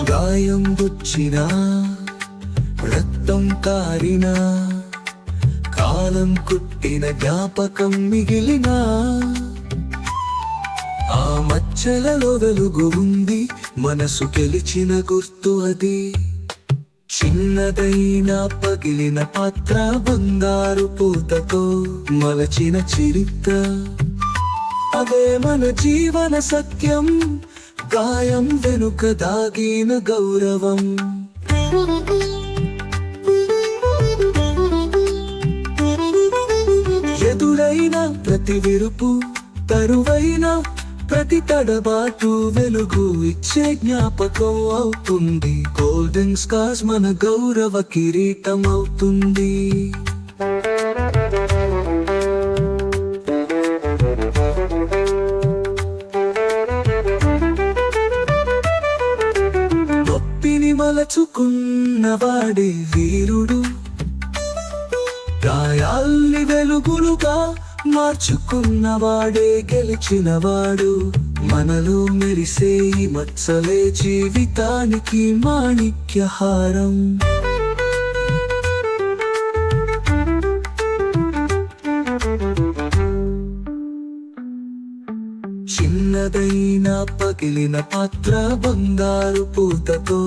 గాయం వచ్చినా రక్తం కారినా కాలం కుట్టిన జ్ఞాపకం మిగిలినా ఆ మచ్చలలో వెలుగు ఉంది, మనసు గెలిచిన గుర్తు అది. చిన్నదైన పగిలిన పాత్ర బంగారు పూతతో మలచిన చరిత్ర, అదే మన జీవన సత్యం. గాయం వెనుక దాగిన గౌరవం. ఎదురైన ప్రతి విరుపు, తరువైన ప్రతి తడబాటు వెలుగు ఇచ్చే జ్ఞాపకం అవుతుంది. గోల్డెన్ స్కార్స్ మన గౌరవ కిరీటం అవుతుంది. నొప్పిని మలచుకున్నవాడే వీరుడు, గాయాల్ని వెలుగులుగా మార్చుకున్నవాడే గెలిచినవాడు. మనలో మెరిసే ఈ మచ్చలే జీవితానికి మాణిక్యహారం. చిన్నదైన పగిలిన పాత్ర బంగారు పూతతో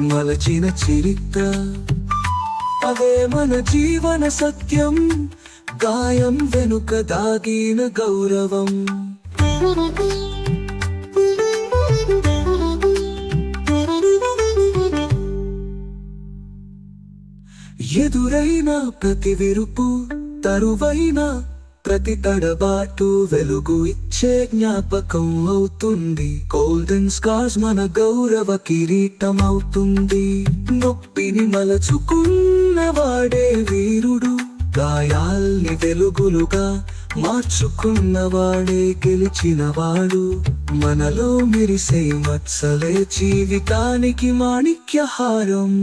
మలచిన చరిత్ర, అదే మన జీవన సత్యం. గాయం వెనుక దాగిన గౌరవం. ఎదురైన ప్రతి విరుపు, తరువైన ప్రతి తడబాటు వెలుగు ఇచ్చే జ్ఞాపకం అవుతుంది. గోల్డెన్ స్కార్స్ మన గౌరవ కిరీటం అవుతుంది. నొప్పిని మలచుకున్నవాడే వీరుడు, గాయాల్ని వెలుగులుగా మార్చుకున్నవాడే గెలిచినవాడు. మనలో మెరిసే మచ్చలే జీవితానికి మాణిక్యహారం.